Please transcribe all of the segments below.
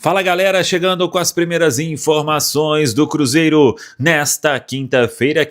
Fala galera, chegando com as primeiras informações do Cruzeiro nesta quinta-feira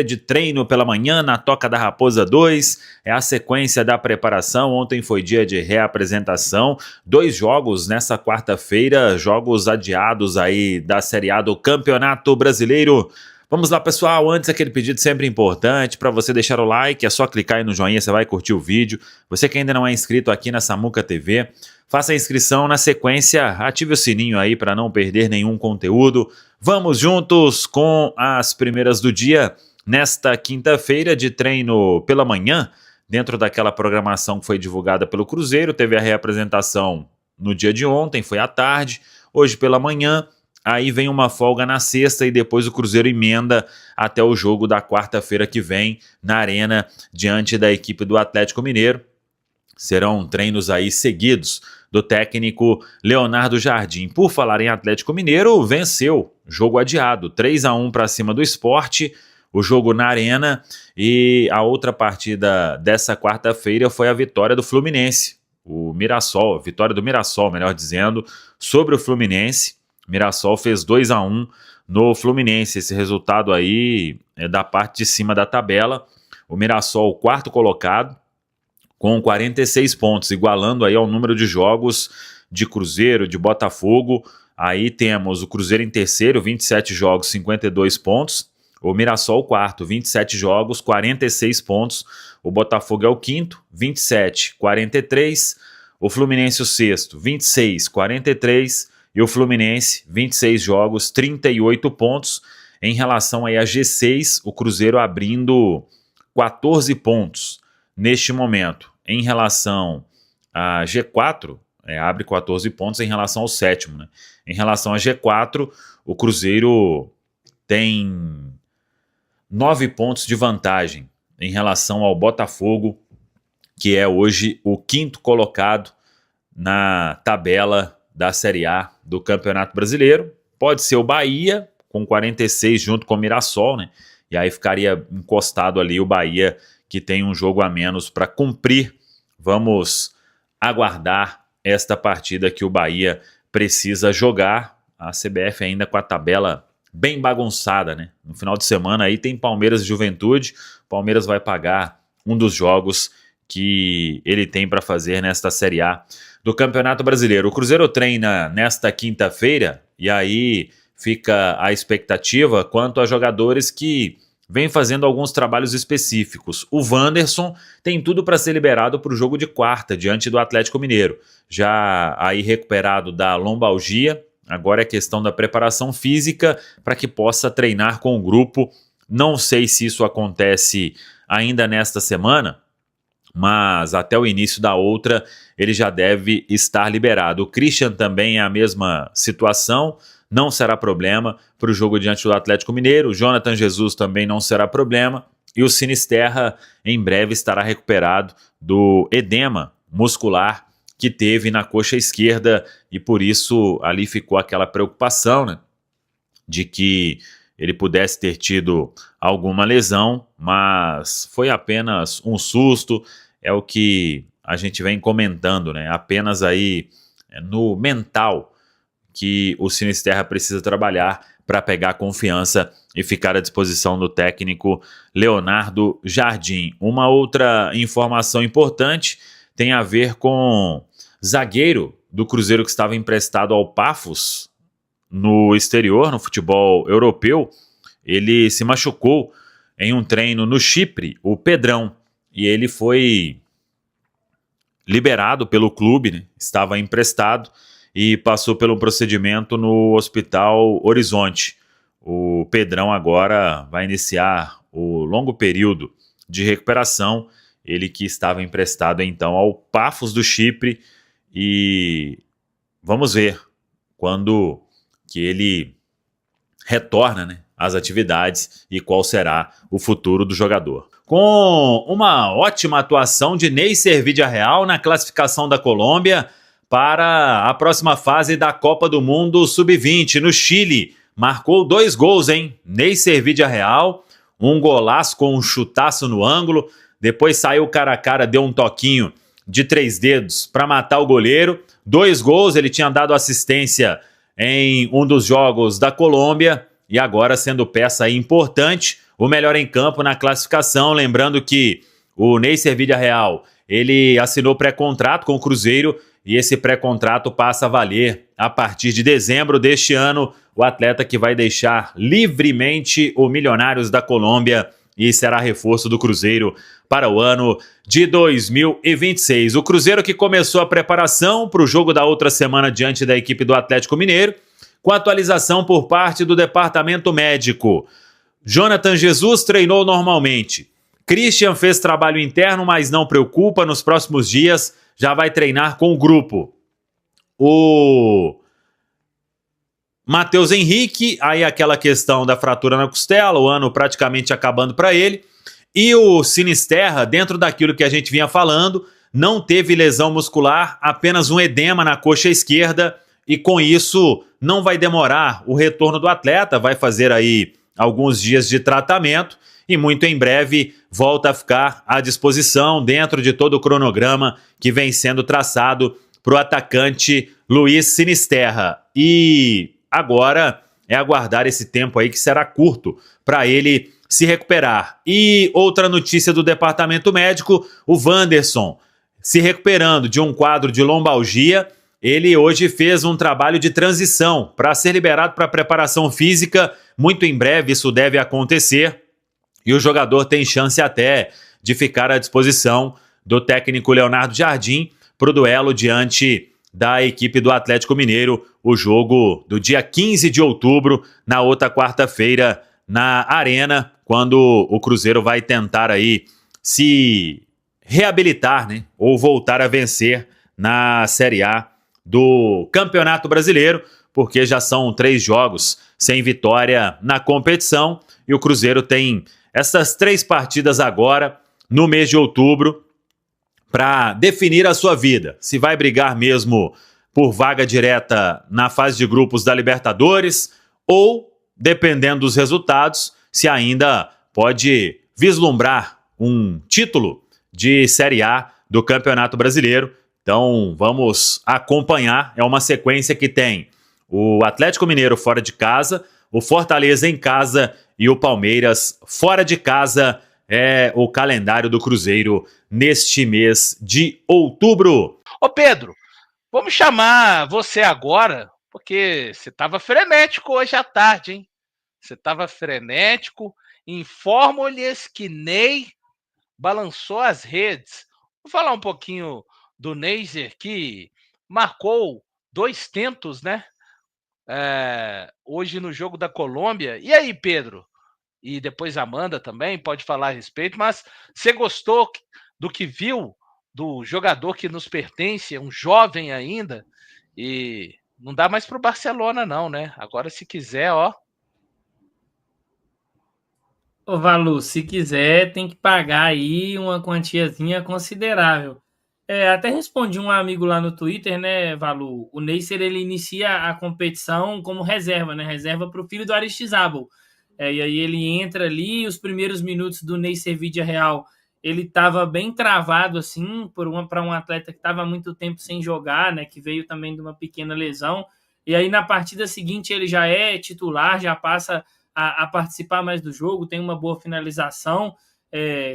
de treino pela manhã na Toca da Raposa 2, é a sequência da preparação. Ontem foi dia de reapresentação, 2 jogos nessa quarta-feira, jogos adiados aí da Série A do Campeonato Brasileiro. Vamos lá pessoal, antes aquele pedido sempre importante para você deixar o like, é só clicar aí no joinha, você vai curtir o vídeo. Você que ainda não é inscrito aqui na Samuca TV, faça a inscrição, na sequência ative o sininho aí para não perder nenhum conteúdo. Vamos juntos com as primeiras do dia, nesta quinta-feira de treino pela manhã, dentro daquela programação que foi divulgada pelo Cruzeiro. Teve a reapresentação no dia de ontem, foi à tarde, hoje pela manhã. Aí vem uma folga na sexta e depois o Cruzeiro emenda até o jogo da quarta-feira que vem na Arena, diante da equipe do Atlético Mineiro. Serão treinos aí seguidos do técnico Leonardo Jardim. Por falar em Atlético Mineiro, venceu, jogo adiado, 3-1 para cima do Sport, o jogo na Arena, e a outra partida dessa quarta-feira foi a vitória do Fluminense, o Mirassol, vitória do Mirassol, melhor dizendo, sobre o Fluminense. Mirassol fez 2-1 no Fluminense, esse resultado aí é da parte de cima da tabela. O Mirassol, quarto colocado, com 46 pontos, igualando aí ao número de jogos de Cruzeiro, de Botafogo. Aí temos o Cruzeiro em terceiro, 27 jogos, 52 pontos. O Mirassol, quarto, 27 jogos, 46 pontos. O Botafogo é o quinto, 27, 43. O Fluminense, o sexto, 26, 43. E o Fluminense, 26 jogos, 38 pontos. Em relação aí a G6, o Cruzeiro abrindo 14 pontos neste momento. Em relação a G4, abre 14 pontos em relação ao sétimo, né? Em relação a G4, o Cruzeiro tem 9 pontos de vantagem em relação ao Botafogo, que é hoje o quinto colocado na tabela da Série A do Campeonato Brasileiro. Pode ser o Bahia, com 46 junto com o Mirassol, né? E aí ficaria encostado ali o Bahia, que tem um jogo a menos para cumprir. Vamos aguardar esta partida que o Bahia precisa jogar. A CBF ainda com a tabela bem bagunçada, né? No final de semana aí tem Palmeiras e Juventude. Palmeiras vai pagar um dos jogos que ele tem para fazer nesta Série A do Campeonato Brasileiro. O Cruzeiro treina nesta quinta-feira e aí fica a expectativa quanto a jogadores que vem fazendo alguns trabalhos específicos. O Wanderson tem tudo para ser liberado para o jogo de quarta, diante do Atlético Mineiro. Já aí recuperado da lombalgia, agora é questão da preparação física para que possa treinar com o grupo. Não sei se isso acontece ainda nesta semana, mas até o início da outra ele já deve estar liberado. O Christian também é a mesma situação, não será problema para o jogo diante do Atlético Mineiro. O Jonathan Jesus também não será problema. E o Sinisterra em breve estará recuperado do edema muscular que teve na coxa esquerda. E por isso ali ficou aquela preocupação, né, de que ele pudesse ter tido alguma lesão. Mas foi apenas um susto. É o que a gente vem comentando, né? Apenas aí no mental que o Sinisterra precisa trabalhar para pegar confiança e ficar à disposição do técnico Leonardo Jardim. Uma outra informação importante tem a ver com zagueiro do Cruzeiro que estava emprestado ao Paphos no exterior, no futebol europeu. Ele se machucou em um treino no Chipre, o Pedrão, e ele foi liberado pelo clube, né? Estava emprestado e passou pelo procedimento no Hospital Horizonte. O Pedrão agora vai iniciar o longo período de recuperação, ele que estava emprestado então ao Paphos do Chipre, e vamos ver quando que ele retorna, né, às atividades e qual será o futuro do jogador. Com uma ótima atuação de Neisser Vidiarreal na classificação da Colômbia para a próxima fase da Copa do Mundo Sub-20 no Chile. Marcou 2 gols, hein? Neisser Vidiarreal, um golaço com um chutaço no ângulo, depois saiu cara a cara, deu um toquinho de 3 dedos para matar o goleiro. 2 gols, ele tinha dado assistência em um dos jogos da Colômbia e agora sendo peça importante, o melhor em campo na classificação. Lembrando que o Neisser Villarreal, ele assinou pré-contrato com o Cruzeiro e esse pré-contrato passa a valer a partir de dezembro deste ano. O atleta que vai deixar livremente o Milionários da Colômbia e será reforço do Cruzeiro para o ano de 2026. O Cruzeiro que começou a preparação para o jogo da outra semana diante da equipe do Atlético Mineiro, com atualização por parte do departamento médico. Jonathan Jesus treinou normalmente. Christian fez trabalho interno, mas não preocupa, nos próximos dias já vai treinar com o grupo. O Matheus Henrique, aí aquela questão da fratura na costela, o ano praticamente acabando para ele. E o Sinisterra, dentro daquilo que a gente vinha falando, não teve lesão muscular, apenas um edema na coxa esquerda, e com isso não vai demorar o retorno do atleta, vai fazer aí alguns dias de tratamento e muito em breve volta a ficar à disposição dentro de todo o cronograma que vem sendo traçado para o atacante Luiz Sinisterra. E agora é aguardar esse tempo aí que será curto para ele se recuperar. E outra notícia do departamento médico, o Wanderson se recuperando de um quadro de lombalgia. Ele hoje fez um trabalho de transição para ser liberado para preparação física. Muito em breve isso deve acontecer e o jogador tem chance até de ficar à disposição do técnico Leonardo Jardim para o duelo diante da equipe do Atlético Mineiro, o jogo do dia 15 de outubro, na outra quarta-feira, na Arena, quando o Cruzeiro vai tentar aí se reabilitar, né, ou voltar a vencer na Série A do Campeonato Brasileiro, porque já são 3 jogos sem vitória na competição e o Cruzeiro tem essas 3 partidas agora no mês de outubro para definir a sua vida, se vai brigar mesmo por vaga direta na fase de grupos da Libertadores ou, dependendo dos resultados, se ainda pode vislumbrar um título de Série A do Campeonato Brasileiro. Então vamos acompanhar, é uma sequência que tem o Atlético Mineiro fora de casa, o Fortaleza em casa e o Palmeiras fora de casa. É o calendário do Cruzeiro neste mês de outubro. Ô Pedro, vamos chamar você agora, porque você estava frenético hoje à tarde, hein? Você estava frenético. Informo-lhes que Ney balançou as redes. Vou falar um pouquinho do Neisser, que marcou 2 tentos, né? Hoje no jogo da Colômbia. E aí, Pedro? E depois a Amanda também pode falar a respeito, mas você gostou do que viu do jogador que nos pertence, um jovem ainda, e não dá mais para o Barcelona não, né? Agora se quiser, ó. Ô, Valu, se quiser, tem que pagar aí uma quantiazinha considerável. Até respondi um amigo lá no Twitter, né, Valu? O Neisser, ele inicia a competição como reserva, né? Reserva para o filho do Aristizábal. E aí ele entra ali, os primeiros minutos do Neisser Villarreal, ele estava bem travado, assim, para um atleta que estava há muito tempo sem jogar, né? Que veio também de uma pequena lesão. E aí na partida seguinte ele já é titular, já passa a participar mais do jogo, tem uma boa finalização.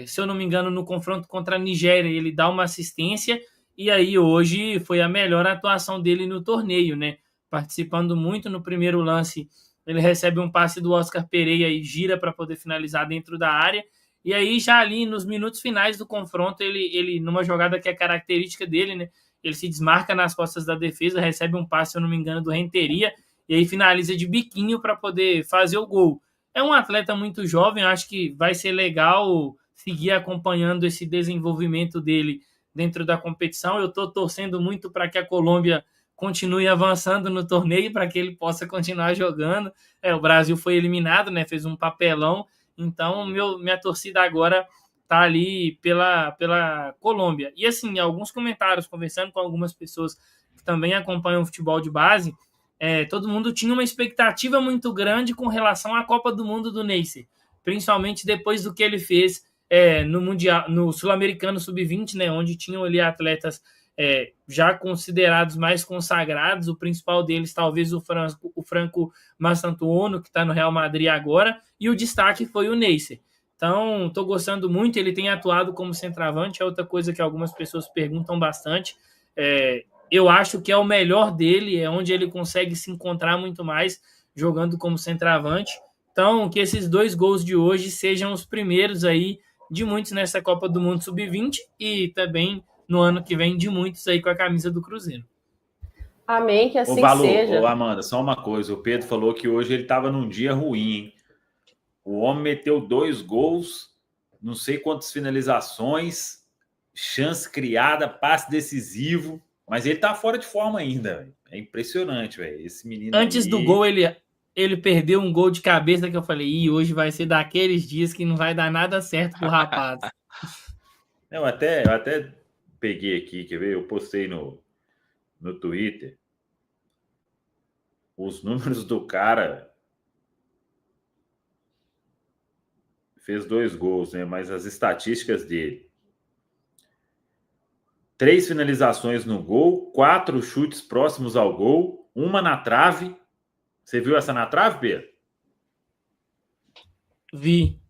Se eu não me engano, no confronto contra a Nigéria, ele dá uma assistência, e aí hoje foi a melhor atuação dele no torneio, né? Participando muito. No primeiro lance, ele recebe um passe do Oscar Pereira e gira para poder finalizar dentro da área, e aí já ali nos minutos finais do confronto, ele numa jogada que é característica dele, né? Ele se desmarca nas costas da defesa, recebe um passe, se eu não me engano, do Renteria, e aí finaliza de biquinho para poder fazer o gol. É um atleta muito jovem, acho que vai ser legal seguir acompanhando esse desenvolvimento dele dentro da competição. Eu estou torcendo muito para que a Colômbia continue avançando no torneio, para que ele possa continuar jogando. O Brasil foi eliminado, né? Fez um papelão, então minha torcida agora está ali pela Colômbia. E assim, alguns comentários, conversando com algumas pessoas que também acompanham o futebol de base, todo mundo tinha uma expectativa muito grande com relação à Copa do Mundo do Neisser, principalmente depois do que ele fez no Mundial, no Sul-Americano Sub-20, né, onde tinham ali atletas já considerados mais consagrados, o principal deles talvez o Franco Massantuono, que está no Real Madrid agora, e o destaque foi o Neisser. Então, estou gostando muito, ele tem atuado como centroavante, é outra coisa que algumas pessoas perguntam bastante. Eu acho que é o melhor dele, é onde ele consegue se encontrar muito mais jogando como centroavante. Então, que esses 2 gols de hoje sejam os primeiros aí de muitos nessa Copa do Mundo Sub-20 e também no ano que vem de muitos aí com a camisa do Cruzeiro. Amém, que assim seja. Ô, Amanda, só uma coisa, o Pedro falou que hoje ele estava num dia ruim, hein? O homem meteu 2 gols, não sei quantas finalizações, chance criada, passe decisivo, mas ele tá fora de forma ainda, véio. É impressionante, velho. Esse menino antes aí... do gol, ele perdeu um gol de cabeça que eu falei, hoje vai ser daqueles dias que não vai dar nada certo pro rapaz. Eu até peguei aqui, quer ver? Eu postei no Twitter os números do cara. Fez 2 gols, né? Mas as estatísticas dele: 3 finalizações no gol, 4 chutes próximos ao gol, 1 na trave. Você viu essa na trave, Pedro? Vi.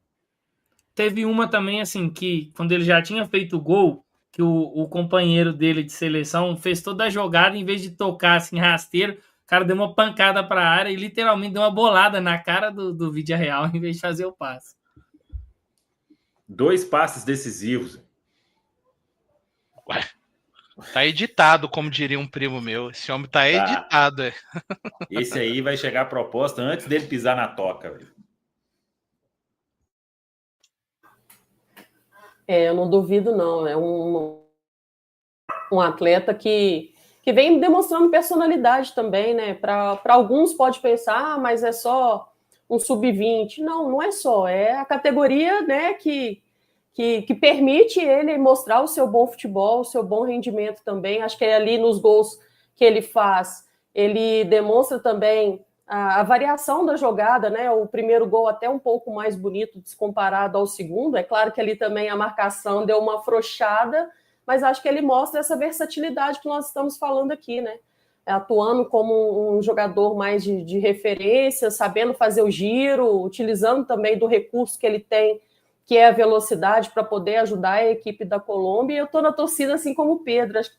Teve uma também, assim, que quando ele já tinha feito o gol, que o companheiro dele de seleção fez toda a jogada, em vez de tocar assim rasteiro, o cara deu uma pancada para a área e literalmente deu uma bolada na cara do Vídea Real, em vez de fazer o passe. 2 passes decisivos. Ué, tá editado, como diria um primo meu. Esse homem tá editado. Esse aí vai chegar a proposta antes dele pisar na toca, velho. Eu não duvido, não. É um atleta que vem demonstrando personalidade também, né? Para alguns pode pensar, mas é só um sub-20. Não é só. É a categoria, né, que permite ele mostrar o seu bom futebol, o seu bom rendimento também. Acho que é ali nos gols que ele faz, ele demonstra também a variação da jogada, né? O primeiro gol até um pouco mais bonito descomparado ao segundo. É claro que ali também a marcação deu uma afrouxada, mas acho que ele mostra essa versatilidade que nós estamos falando aqui, né? Atuando como um jogador mais de referência, sabendo fazer o giro, utilizando também do recurso que ele tem, que é a velocidade, para poder ajudar a equipe da Colômbia. E eu estou na torcida assim como o Pedro. Acho que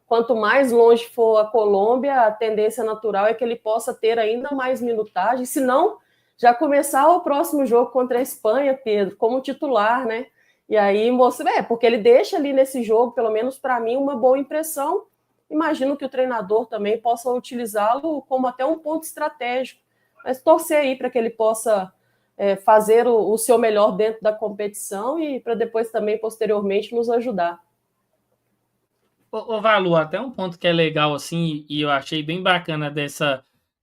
quanto mais longe for a Colômbia, a tendência natural é que ele possa ter ainda mais minutagem, se não já começar o próximo jogo contra a Espanha, Pedro, como titular, né? E aí mostra, porque ele deixa ali nesse jogo, pelo menos para mim, uma boa impressão. Imagino que o treinador também possa utilizá-lo como até um ponto estratégico, mas torcer aí para que ele possa fazer o seu melhor dentro da competição e para depois também, posteriormente, nos ajudar. Ô Valu, até um ponto que é legal, assim, e eu achei bem bacana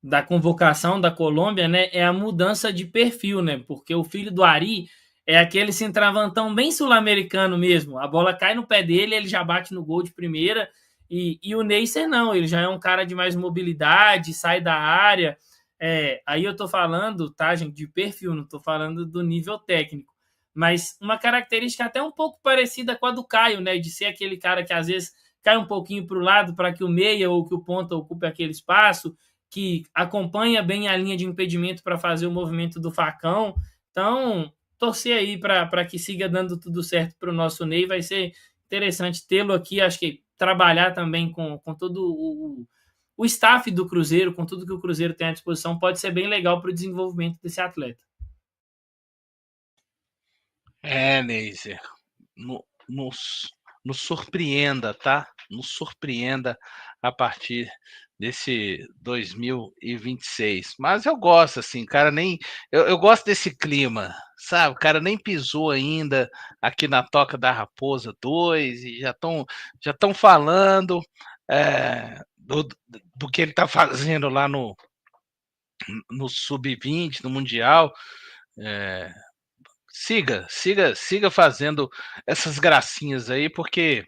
da convocação da Colômbia, né, é a mudança de perfil, né, porque o filho do Ari é aquele centroavantão bem sul-americano mesmo, a bola cai no pé dele, ele já bate no gol de primeira, e o Neisser não, ele já é um cara de mais mobilidade, sai da área, aí eu tô falando, tá, gente, de perfil, não tô falando do nível técnico, mas uma característica até um pouco parecida com a do Caio, né, de ser aquele cara que às vezes cai um pouquinho para o lado para que o meia ou que o ponta ocupe aquele espaço, que acompanha bem a linha de impedimento para fazer o movimento do facão. Então, torcer aí para que siga dando tudo certo para o nosso Ney. Vai ser interessante tê-lo aqui. Acho que trabalhar também com todo o staff do Cruzeiro, com tudo que o Cruzeiro tem à disposição, pode ser bem legal para o desenvolvimento desse atleta. Neisser, nos surpreenda, tá? Nos surpreenda a partir desse 2026. Mas eu gosto, assim, cara, eu gosto desse clima, sabe? O cara nem pisou ainda aqui na Toca da Raposa 2 e já estão falando do que ele está fazendo lá no Sub-20, no Mundial. Siga fazendo essas gracinhas aí, porque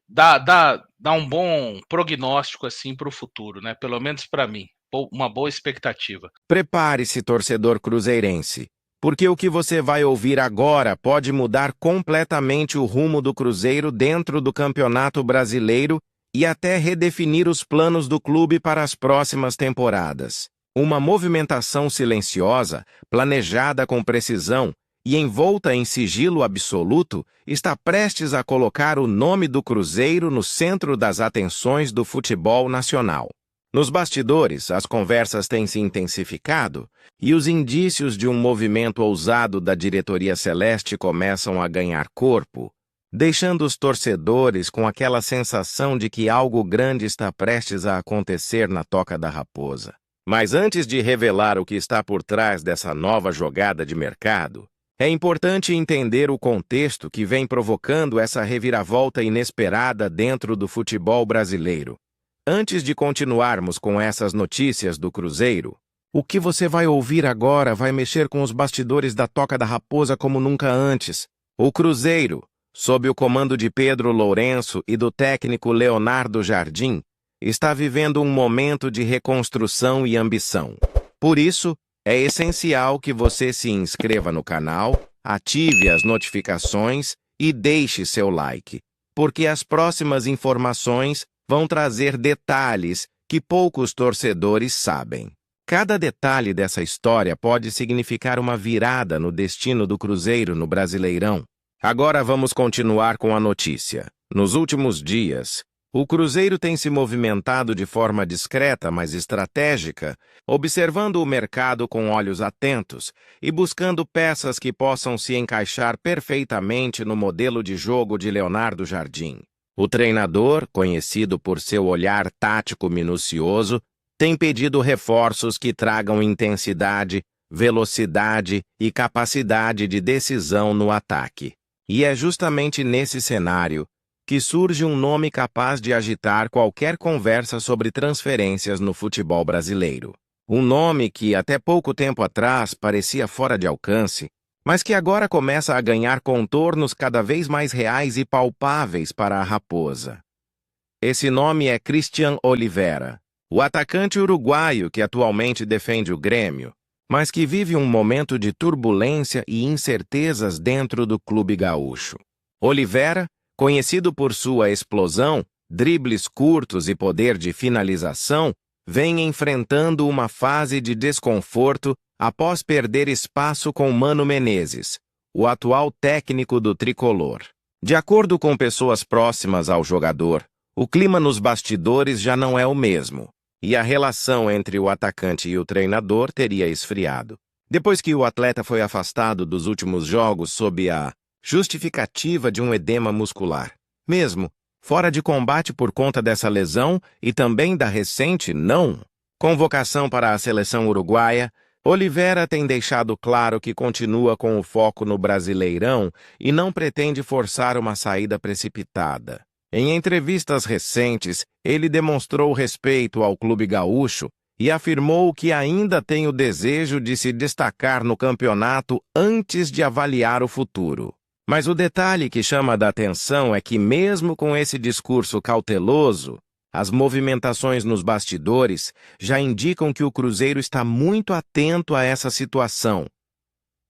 dá um bom prognóstico assim para o futuro, né? Pelo menos para mim, uma boa expectativa. Prepare-se, torcedor cruzeirense. porque o que você vai ouvir agora pode mudar completamente o rumo do Cruzeiro dentro do Campeonato Brasileiro e até redefinir os planos do clube para as próximas temporadas. Uma movimentação silenciosa, planejada com precisão e envolta em sigilo absoluto, está prestes a colocar o nome do Cruzeiro no centro das atenções do futebol nacional. Nos bastidores, as conversas têm se intensificado e os indícios de um movimento ousado da diretoria celeste começam a ganhar corpo, deixando os torcedores com aquela sensação de que algo grande está prestes a acontecer na Toca da Raposa. Mas antes de revelar o que está por trás dessa nova jogada de mercado, é importante entender o contexto que vem provocando essa reviravolta inesperada dentro do futebol brasileiro. Antes de continuarmos com essas notícias do Cruzeiro, o que você vai ouvir agora vai mexer com os bastidores da Toca da Raposa como nunca antes. O Cruzeiro, sob o comando de Pedro Lourenço e do técnico Leonardo Jardim, está vivendo um momento de reconstrução e ambição. Por isso, é essencial que você se inscreva no canal, ative as notificações e deixe seu like, porque as próximas informações vão trazer detalhes que poucos torcedores sabem. Cada detalhe dessa história pode significar uma virada no destino do Cruzeiro no Brasileirão. Agora vamos continuar com a notícia. Nos últimos dias, o Cruzeiro tem se movimentado de forma discreta, mas estratégica, observando o mercado com olhos atentos e buscando peças que possam se encaixar perfeitamente no modelo de jogo de Leonardo Jardim. O treinador, conhecido por seu olhar tático minucioso, tem pedido reforços que tragam intensidade, velocidade e capacidade de decisão no ataque. E é justamente nesse cenário que surge um nome capaz de agitar qualquer conversa sobre transferências no futebol brasileiro. Um nome que, até pouco tempo atrás, parecia fora de alcance, mas que agora começa a ganhar contornos cada vez mais reais e palpáveis para a Raposa. Esse nome é Christian Oliveira, o atacante uruguaio que atualmente defende o Grêmio, mas que vive um momento de turbulência e incertezas dentro do clube gaúcho. Oliveira, conhecido por sua explosão, dribles curtos e poder de finalização, vem enfrentando uma fase de desconforto após perder espaço com Mano Menezes, o atual técnico do tricolor. De acordo com pessoas próximas ao jogador, o clima nos bastidores já não é o mesmo, e a relação entre o atacante e o treinador teria esfriado. Depois que o atleta foi afastado dos últimos jogos sob a justificativa de um edema muscular, mesmo fora de combate por conta dessa lesão e também da recente não convocação para a seleção uruguaia, Oliveira tem deixado claro que continua com o foco no Brasileirão e não pretende forçar uma saída precipitada. Em entrevistas recentes, ele demonstrou respeito ao clube gaúcho e afirmou que ainda tem o desejo de se destacar no campeonato antes de avaliar o futuro. Mas o detalhe que chama a atenção é que, mesmo com esse discurso cauteloso, as movimentações nos bastidores já indicam que o Cruzeiro está muito atento a essa situação.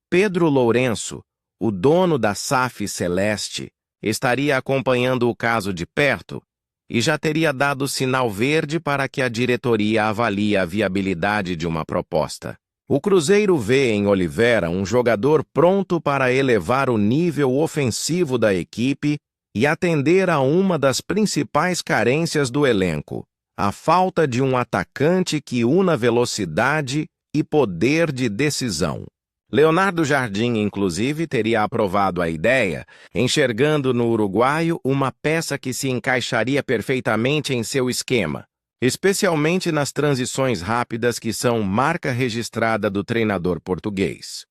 Pedro Lourenço, o dono da SAF Celeste, estaria acompanhando o caso de perto e já teria dado sinal verde para que a diretoria avalie a viabilidade de uma proposta. O Cruzeiro vê em Oliveira um jogador pronto para elevar o nível ofensivo da equipe e atender a uma das principais carências do elenco, a falta de um atacante que una velocidade e poder de decisão. Leonardo Jardim, inclusive, teria aprovado a ideia, enxergando no uruguaio uma peça que se encaixaria perfeitamente em seu esquema, especialmente nas transições rápidas que são marca registrada do treinador português.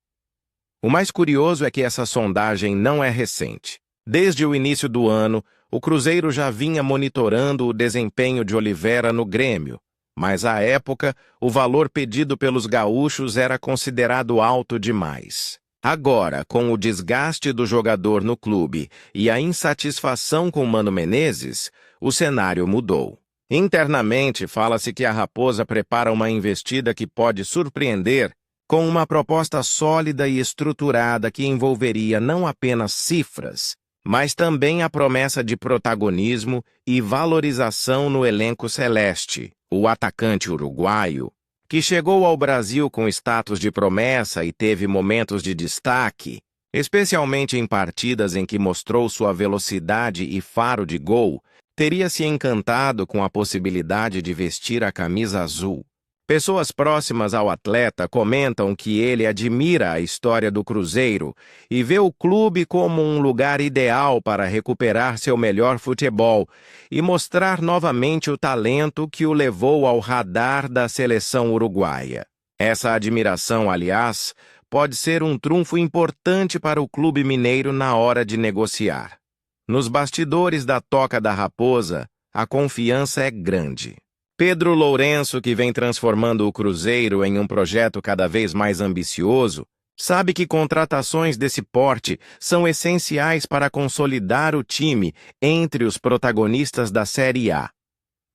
O mais curioso é que essa sondagem não é recente. Desde o início do ano, o Cruzeiro já vinha monitorando o desempenho de Oliveira no Grêmio, mas à época o valor pedido pelos gaúchos era considerado alto demais. Agora, com o desgaste do jogador no clube e a insatisfação com Mano Menezes, o cenário mudou. Internamente, fala-se que a Raposa prepara uma investida que pode surpreender com uma proposta sólida e estruturada que envolveria não apenas cifras, mas também a promessa de protagonismo e valorização no elenco celeste. O atacante uruguaio, que chegou ao Brasil com status de promessa e teve momentos de destaque, especialmente em partidas em que mostrou sua velocidade e faro de gol, teria se encantado com a possibilidade de vestir a camisa azul. Pessoas próximas ao atleta comentam que ele admira a história do Cruzeiro e vê o clube como um lugar ideal para recuperar seu melhor futebol e mostrar novamente o talento que o levou ao radar da seleção uruguaia. Essa admiração, aliás, pode ser um trunfo importante para o clube mineiro na hora de negociar. Nos bastidores da Toca da Raposa, a confiança é grande. Pedro Lourenço, que vem transformando o Cruzeiro em um projeto cada vez mais ambicioso, sabe que contratações desse porte são essenciais para consolidar o time entre os protagonistas da Série A.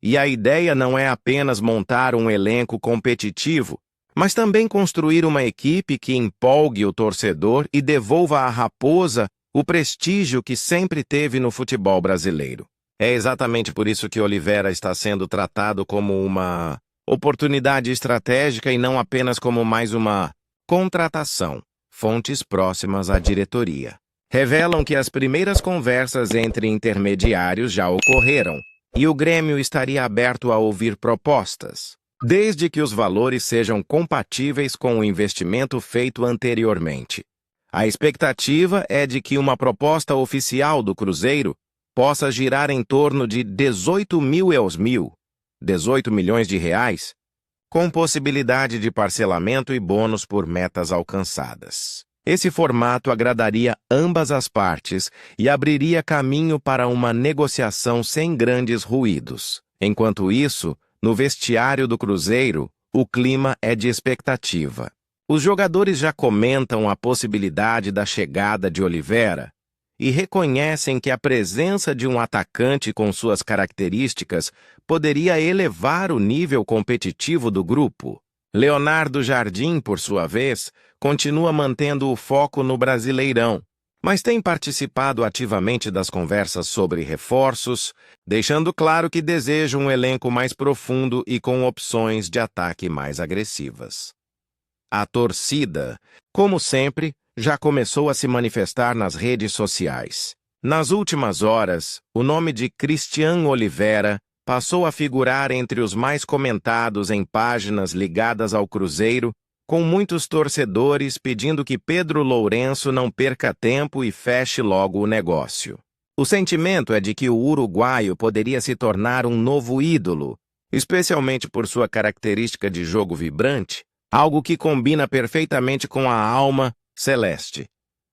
E a ideia não é apenas montar um elenco competitivo, mas também construir uma equipe que empolgue o torcedor e devolva à Raposa o prestígio que sempre teve no futebol brasileiro. É exatamente por isso que Olivera está sendo tratado como uma oportunidade estratégica e não apenas como mais uma contratação. Fontes próximas à diretoria revelam que as primeiras conversas entre intermediários já ocorreram e o Grêmio estaria aberto a ouvir propostas, desde que os valores sejam compatíveis com o investimento feito anteriormente. A expectativa é de que uma proposta oficial do Cruzeiro possa girar em torno de 18 milhões de reais, com possibilidade de parcelamento e bônus por metas alcançadas. Esse formato agradaria ambas as partes e abriria caminho para uma negociação sem grandes ruídos. Enquanto isso, no vestiário do Cruzeiro, o clima é de expectativa. Os jogadores já comentam a possibilidade da chegada de Olivera e reconhecem que a presença de um atacante com suas características poderia elevar o nível competitivo do grupo. Leonardo Jardim, por sua vez, continua mantendo o foco no Brasileirão, mas tem participado ativamente das conversas sobre reforços, deixando claro que deseja um elenco mais profundo e com opções de ataque mais agressivas. A torcida, como sempre, já começou a se manifestar nas redes sociais. Nas últimas horas, o nome de Cristian Olivera passou a figurar entre os mais comentados em páginas ligadas ao Cruzeiro, com muitos torcedores pedindo que Pedro Lourenço não perca tempo e feche logo o negócio. O sentimento é de que o uruguaio poderia se tornar um novo ídolo, especialmente por sua característica de jogo vibrante, algo que combina perfeitamente com a alma celeste.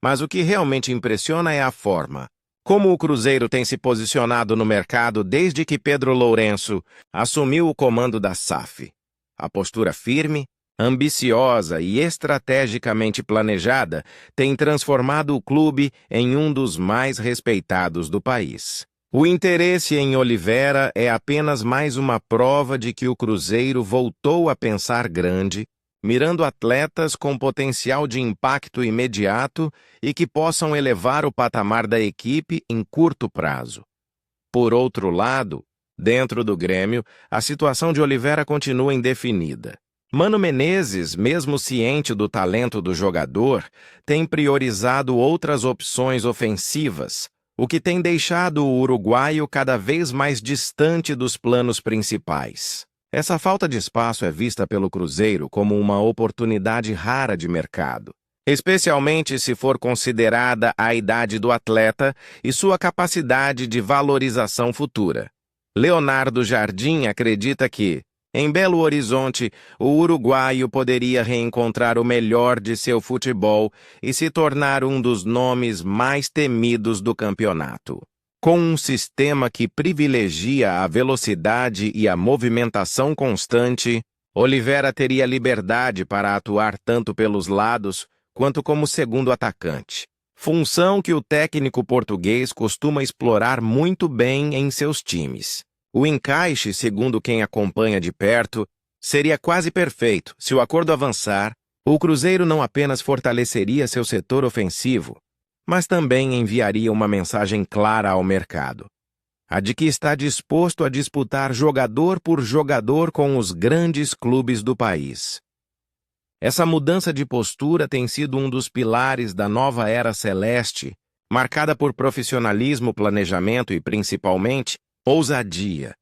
Mas o que realmente impressiona é a forma como o Cruzeiro tem se posicionado no mercado desde que Pedro Lourenço assumiu o comando da SAF. A postura firme, ambiciosa e estrategicamente planejada tem transformado o clube em um dos mais respeitados do país. O interesse em Olivera é apenas mais uma prova de que o Cruzeiro voltou a pensar grande, mirando atletas com potencial de impacto imediato e que possam elevar o patamar da equipe em curto prazo. Por outro lado, dentro do Grêmio, a situação de Olivera continua indefinida. Mano Menezes, mesmo ciente do talento do jogador, tem priorizado outras opções ofensivas, o que tem deixado o uruguaio cada vez mais distante dos planos principais. Essa falta de espaço é vista pelo Cruzeiro como uma oportunidade rara de mercado, especialmente se for considerada a idade do atleta e sua capacidade de valorização futura. Leonardo Jardim acredita que, em Belo Horizonte, o uruguaio poderia reencontrar o melhor de seu futebol e se tornar um dos nomes mais temidos do campeonato. Com um sistema que privilegia a velocidade e a movimentação constante, Olivera teria liberdade para atuar tanto pelos lados quanto como segundo atacante, função que o técnico português costuma explorar muito bem em seus times. O encaixe, segundo quem acompanha de perto, seria quase perfeito se o acordo avançar, O Cruzeiro não apenas fortaleceria seu setor ofensivo, mas também enviaria uma mensagem clara ao mercado, a de que está disposto a disputar jogador por jogador com os grandes clubes do país. Essa mudança de postura tem sido um dos pilares da nova era celeste, marcada por profissionalismo, planejamento e, principalmente, ousadia.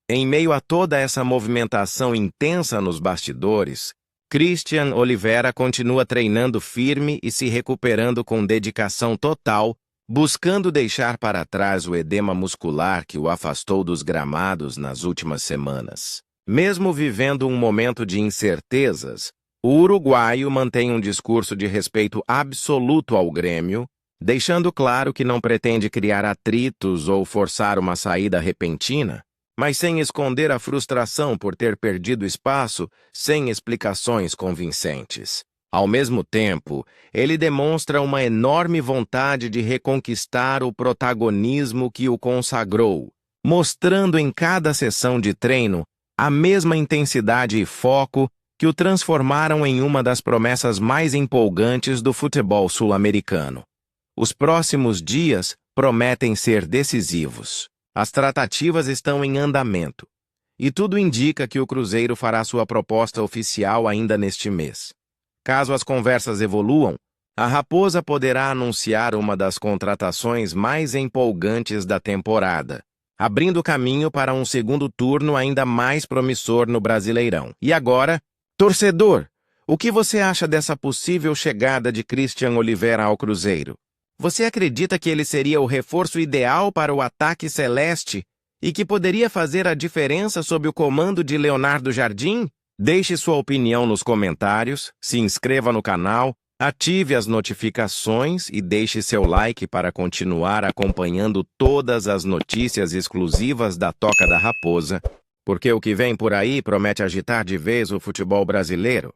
Em meio a toda essa movimentação intensa nos bastidores, Christian Oliveira continua treinando firme e se recuperando com dedicação total, buscando deixar para trás o edema muscular que o afastou dos gramados nas últimas semanas. Mesmo vivendo um momento de incertezas, o uruguaio mantém um discurso de respeito absoluto ao Grêmio, deixando claro que não pretende criar atritos ou forçar uma saída repentina, mas sem esconder a frustração por ter perdido espaço sem explicações convincentes. Ao mesmo tempo, ele demonstra uma enorme vontade de reconquistar o protagonismo que o consagrou, mostrando em cada sessão de treino a mesma intensidade e foco que o transformaram em uma das promessas mais empolgantes do futebol sul-americano. Os próximos dias prometem ser decisivos. As tratativas estão em andamento, e tudo indica que o Cruzeiro fará sua proposta oficial ainda neste mês. Caso as conversas evoluam, a Raposa poderá anunciar uma das contratações mais empolgantes da temporada, abrindo caminho para um segundo turno ainda mais promissor no Brasileirão. E agora, torcedor, o que você acha dessa possível chegada de Christian Oliveira ao Cruzeiro? Você acredita que ele seria o reforço ideal para o ataque celeste e que poderia fazer a diferença sob o comando de Leonardo Jardim? Deixe sua opinião nos comentários, se inscreva no canal, ative as notificações e deixe seu like para continuar acompanhando todas as notícias exclusivas da Toca da Raposa, porque o que vem por aí promete agitar de vez o futebol brasileiro.